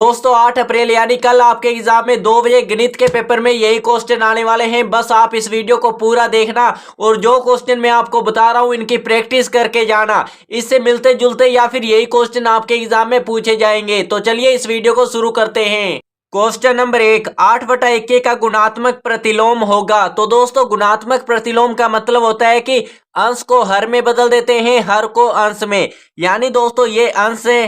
दोस्तों 8 अप्रैल यानी कल आपके एग्जाम में 2 बजे गणित के पेपर में यही क्वेश्चन आने वाले हैं। बस आप इस वीडियो को पूरा देखना और जो क्वेश्चन मैं आपको बता रहा हूं इनकी प्रैक्टिस करके जाना। इससे मिलते जुलते या फिर यही क्वेश्चन आपके एग्जाम में पूछे जाएंगे। तो चलिए इस वीडियो को शुरू करते हैं। क्वेश्चन नंबर 1, 8/21 का गुणात्मक प्रतिलोम होगा। तो दोस्तों गुणात्मक प्रतिलोम का मतलब होता है कि अंश को हर में बदल देते हैं, हर को अंश में। यानी दोस्तों ये अंश है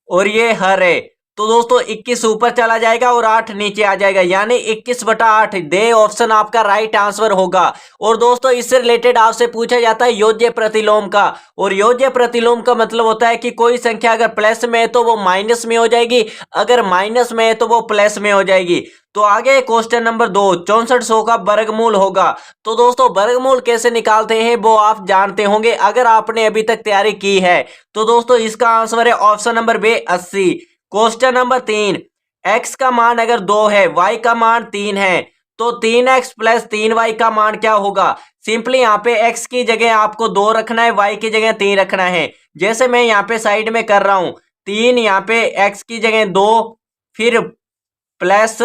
और ये हर है। तो दोस्तों 21 ऊपर चला जाएगा और 8 नीचे आ जाएगा, यानी 21/8 दे ऑप्शन आपका राइट आंसर होगा। और दोस्तों इससे रिलेटेड आपसे पूछा जाता है योज्य प्रतिलोम का। और योज्य प्रतिलोम का मतलब होता है कि कोई संख्या अगर प्लस में है तो वो माइनस में हो जाएगी, अगर माइनस में है तो वो प्लस में हो जाएगी। तो आगे क्वेश्चन नंबर 2, 6400 का वर्गमूल होगा। तो दोस्तों वर्गमूल कैसे निकालते हैं वो आप जानते होंगे अगर आपने अभी तक तैयारी की है। तो दोस्तों इसका आंसर है option number B 80। Question number 3, x का मान अगर 2 है, y का मान 3 है, तो 3x प्लस 3y का मान क्या होगा। सिंपली यहाँ पे x की जगह आपको 2 रखना है, y की जगह 3 रखना है। जैसे मैं यहाँ पे साइड में कर रहा हूं, 3 यहाँ पे x की जगह 2, फिर प्लस,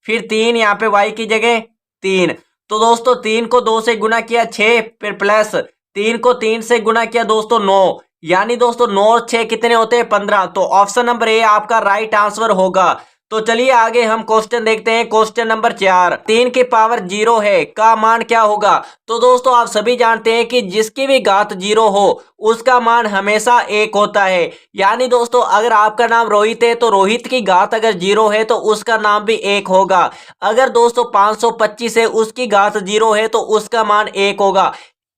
फिर 3 यहाँ पे y की जगह 3। तो दोस्तों 3 को 2 से गुना किया 6, फिर प्लस 3 को 3 से गुना किया दोस्तों 9, यानी दोस्तों 9 और 6 कितने होते हैं 15। तो ऑप्शन नंबर ए आपका राइट आंसर होगा। तो चलिए आगे हम क्वेश्चन देखते हैं। क्वेश्चन नंबर 4, 3 की पावर 0 है का मान क्या होगा। तो दोस्तों आप सभी जानते हैं कि जिसकी भी घात 0 हो उसका मान हमेशा 1 होता है। यानी दोस्तों अगर आपका नाम रोहित है तो रोहित की घात अगर 0 है तो उसका नाम भी 1 होगा। अगर दोस्तों 525 है, उसकी घात 0 है तो उसका मान 1 होगा।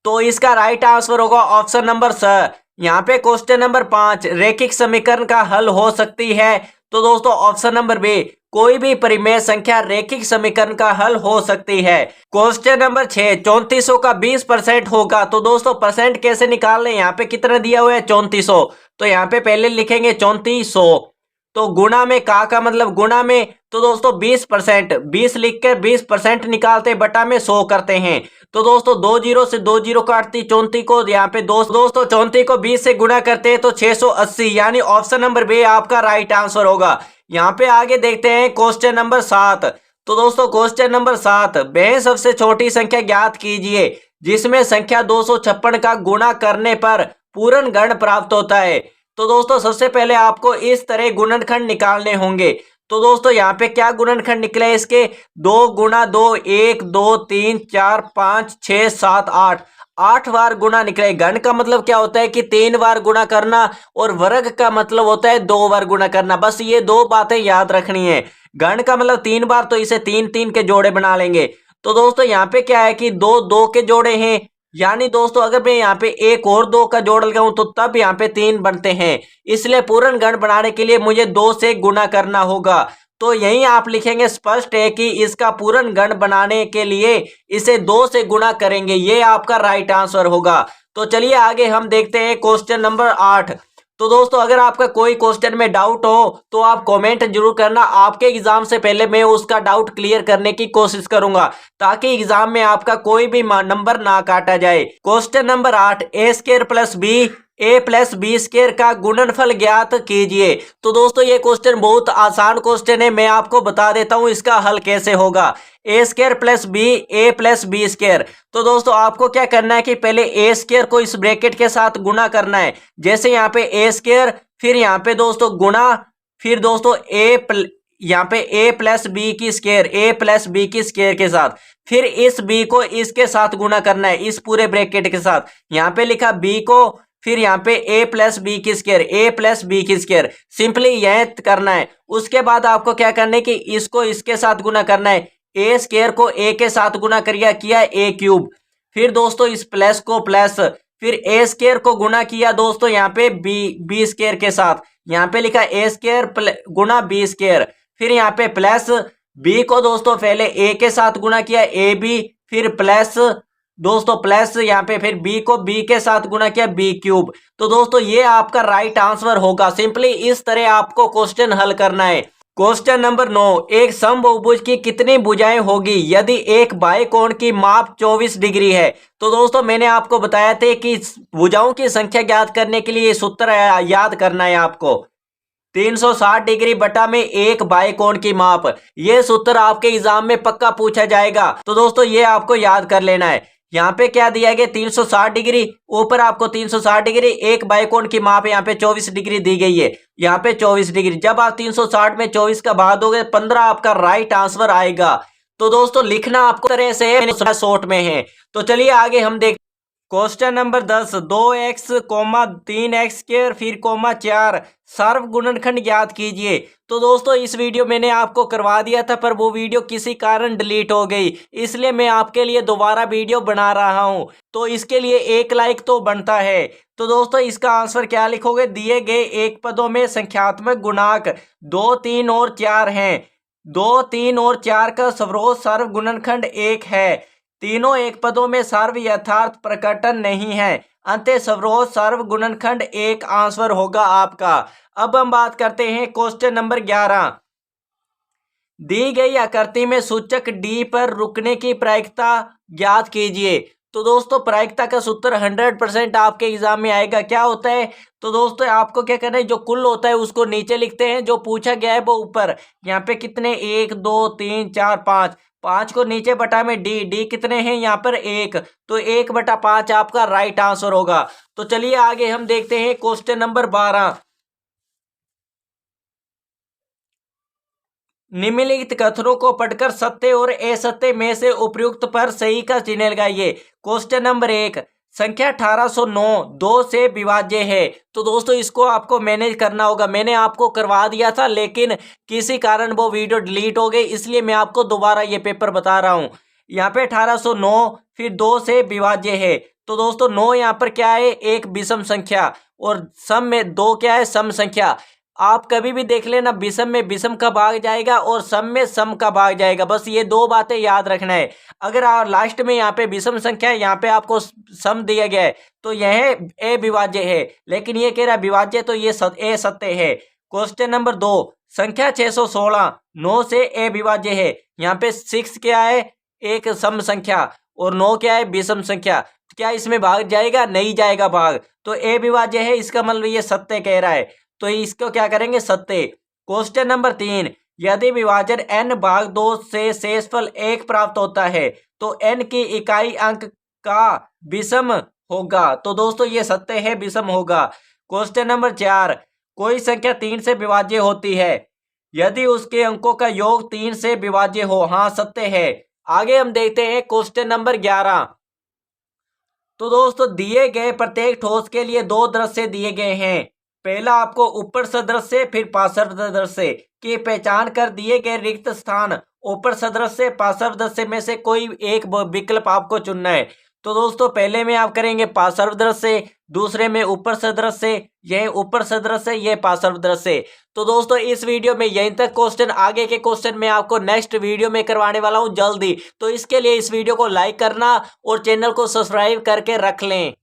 तो इसका राइट आंसर होगा ऑप्शन नंबर स। यहाँ पे क्वेश्चन नंबर 5, रैखिक समीकरण का हल हो सकती है। तो दोस्तों ऑप्शन नंबर बी, कोई भी परिमेय संख्या रैखिक समीकरण का हल हो सकती है। क्वेश्चन नंबर 6, 3400 का 20% होगा। तो दोस्तों परसेंट कैसे निकाल लें, यहाँ पे कितना दिया हुआ है 3400, तो यहाँ पे पहले लिखेंगे 3400, तो गुणा में का मतलब गुणा में, तो दोस्तों 20%, 20 लिख कर 20% निकालते बटा में 100 करते हैं। तो दोस्तों 2 जीरो से 2 जीरो काटती 34 को, यहाँ पे दोस्तों 34 को 20 से गुणा करते हैं तो 680, यानी ऑप्शन नंबर बी आपका राइट आंसर होगा। यहाँ पे आगे देखते हैं क्वेश्चन नंबर 7। तो दोस्तों क्वेश्चन नंबर 7, वह सबसे छोटी संख्या ज्ञात कीजिए जिसमें संख्या 256 का गुणा करने पर पूर्ण गण प्राप्त होता है। तो दोस्तों सबसे पहले आपको इस तरह गुणनखंड निकालने होंगे। तो दोस्तों यहाँ पे क्या गुणनखंड निकले इसके, 2 गुणा 2, 1 2 3 4 5 6 7 8, 8 बार गुणा निकले। गण का मतलब क्या होता है कि 3 बार गुणा करना, और वर्ग का मतलब होता है 2 बार गुणा करना। बस ये 2 बातें याद रखनी है। गण का मतलब 3 बार, तो इसे 3 3 के जोड़े बना लेंगे। तो दोस्तों यहाँ पे क्या है कि 2 2 के जोड़े हैं, यानी दोस्तों अगर मैं यहाँ पे एक और 2 का जोड़ लगाऊं तो तब यहाँ पे 3 बनते हैं। इसलिए पूर्ण गण बनाने के लिए मुझे 2 से गुणा करना होगा। तो यहीं आप लिखेंगे, स्पष्ट है कि इसका पूर्ण गण बनाने के लिए इसे 2 से गुणा करेंगे, ये आपका राइट आंसर होगा। तो चलिए आगे हम देखते हैं क्वेश्चन नंबर 8। तो दोस्तों अगर आपका कोई क्वेश्चन में डाउट हो तो आप कमेंट जरूर करना। आपके एग्जाम से पहले मैं उसका डाउट क्लियर करने की कोशिश करूंगा, ताकि एग्जाम में आपका कोई भी नंबर ना काटा जाए। क्वेश्चन नंबर 8, ए प्लस बी स्क्वायर का गुणनफल ज्ञात कीजिए। तो दोस्तों ये क्वेश्चन बहुत आसान क्वेश्चन है, मैं आपको बता देता हूं इसका हल कैसे होगा। ए स्क्वायर प्लस बी स्क्वायर। तो दोस्तों आपको क्या करना है कि पहले ए स्क्वायर को इस ब्रैकेट के साथ गुणा करना है। जैसे यहाँ पे ए स्क्वायर, फिर यहाँ पे दोस्तों गुणा, फिर दोस्तों यहाँ पे ए प्लस बी की स्क्वायर के साथ, फिर इस बी को इसके साथ गुणा करना है, इस पूरे ब्रैकेट के साथ। यहाँ पे लिखा बी को, फिर यहाँ पे ए प्लस बी की स्क्वायर, सिंपली यह करना है। उसके बाद आपको क्या करना है कि इसको इसके साथ गुणा करना है। ए स्क्वायर को ए के साथ गुणा किया ए क्यूब, फिर दोस्तों इस प्लस को प्लस, फिर ए स्क्वायर को गुणा किया दोस्तों यहाँ पे बी स्क्वायर के साथ। यहाँ पे लिखा ए स्क्वायर गुणा बी स्क्वायर, फिर यहाँ पे प्लस बी को दोस्तों पहले ए के साथ गुणा किया ए बी, फिर प्लस दोस्तों प्लस यहाँ पे फिर बी को बी के साथ गुणा किया बी क्यूब। तो दोस्तों ये आपका राइट आंसर होगा। सिंपली इस तरह आपको क्वेश्चन हल करना है। क्वेश्चन नंबर 9, एक समबाहुभुज की कितनी भुजाएं होगी यदि एक बाह्य कोण की माप 24 डिग्री है। तो दोस्तों मैंने आपको बताया था कि भुजाओं की संख्या ज्ञात करने के लिए सूत्र याद करना है आपको। 360 डिग्री बटा में एक बाएं कोण की माप। ये सूत्र आपके एग्जाम में पक्का पूछा जाएगा, तो दोस्तों ये आपको याद कर लेना है। यहाँ पे क्या दिया गया 360 डिग्री, ऊपर आपको 360 डिग्री, एक बाएं कोण की माप यहाँ पे 24 डिग्री दी गई है, यहाँ पे 24 डिग्री। जब आप 360 में 24 का भाग दोगे 15 आपका राइट आंसर आएगा। तो दोस्तों लिखना आपको तरह से है, शॉर्ट में है। तो चलिए आगे हम देख क्वेश्चन नंबर 10, 2x, 3x² फिर 4 सर्व गुणनखंड ज्ञात कीजिए। तो दोस्तों इस वीडियो मैंने आपको करवा दिया था, पर वो वीडियो किसी कारण डिलीट हो गई, इसलिए मैं आपके लिए दोबारा वीडियो बना रहा हूं। तो इसके लिए 1 लाइक तो बनता है। तो दोस्तों इसका आंसर क्या लिखोगे, दिए गए एक पदों में संख्यात्मक गुणांक 2, 3 और 4 हैं। 2, 3 और 4 का सर्वरोध सर्व गुणनखंड 1 है। तीनों एक पदों में सर्व यथार्थ प्रकटन नहीं है, अंतः सर्वरोध सर्व गुणनखंड 1 आंसर होगा आपका। अब हम बात करते हैं क्वेश्चन नंबर 11। दी गई आकृति में सूचक डी पर रुकने की प्रायिकता ज्ञात कीजिए। तो दोस्तों प्रायिकता का सूत्र 100% आपके एग्जाम में आएगा। क्या होता है, तो दोस्तों आपको क्या करना है, जो कुल होता है उसको नीचे लिखते हैं, जो पूछा गया है वो ऊपर। यहाँ पे कितने 1, 2, 3, 4, 5, 5 को नीचे बटा में डी कितने हैं यहाँ पर 1, तो 1/5 आपका राइट आंसर होगा। तो चलिए आगे हम देखते हैं क्वेश्चन नंबर 12। निम्नलिखित कथनों को पढ़कर सत्य और असत्य में से उपयुक्त पर सही का चिन्ह लगाइए। क्वेश्चन नंबर 1, संख्या 1809 2 से विभाज्य है। तो दोस्तों इसको आपको मैनेज करना होगा। मैंने आपको करवा दिया था, लेकिन किसी कारण वो वीडियो डिलीट हो गई, इसलिए मैं आपको दोबारा ये पेपर बता रहा हूँ। यहाँ पे 1809 फिर 2 से विभाज्य है। तो दोस्तों 9 यहाँ पर क्या है, एक विषम संख्या, और सम में 2 क्या है, सम संख्या। आप कभी भी देख लेना, विषम में विषम का भाग जाएगा और सम में सम का भाग जाएगा, बस ये 2 बातें याद रखना है। अगर आप लास्ट में यहाँ पे विषम संख्या है, यहाँ पे आपको सम दिया गया है, तो यह अविभाज्य है, लेकिन ये कह रहा है विभाज्य, तो ये असत्य है। क्वेश्चन नंबर 2, संख्या 616 9 से अविभाज्य है। यहाँ पे 6 क्या है, एक सम संख्या, और 9 क्या है, विषम संख्या। क्या इसमें भाग जाएगा, नहीं जाएगा भाग, तो अविभाज्य है, इसका मतलब ये सत्य कह रहा है, तो इसको क्या करेंगे, सत्य। क्वेश्चन नंबर 3, यदि विभाजन n भाग 2 से शेषफल 1 प्राप्त होता है तो n की इकाई अंक का विषम होगा। तो दोस्तों ये सत्य है, विषम होगा। क्वेश्चन नंबर 4, कोई संख्या 3 से विभाज्य होती है यदि उसके अंकों का योग 3 से विभाज्य हो। हाँ सत्य है। आगे हम देखते हैं क्वेश्चन नंबर 11। तो दोस्तों दिए गए प्रत्येक ठोस के लिए 2 दृश्य दिए गए हैं। पहला आपको ऊपर सदृश्य फिर पार्श्व सदृश्य की पहचान कर दिए गए रिक्त स्थान ऊपर सदृश्य पार्श्व सदृश्य में से कोई एक विकल्प आपको चुनना है। तो दोस्तों पहले में आप करेंगे पार्श्व सदृश्य, दूसरे में ऊपर सदृश्य, यह ऊपर सदृश्य, यह पार्श्व सदृश्य। तो दोस्तों इस वीडियो में यहीं तक क्वेश्चन, आगे के क्वेश्चन मैं आपको नेक्स्ट वीडियो में करवाने वाला हूं जल्दी। तो इसके लिए इस वीडियो को लाइक करना और चैनल को सब्सक्राइब करके रख लें।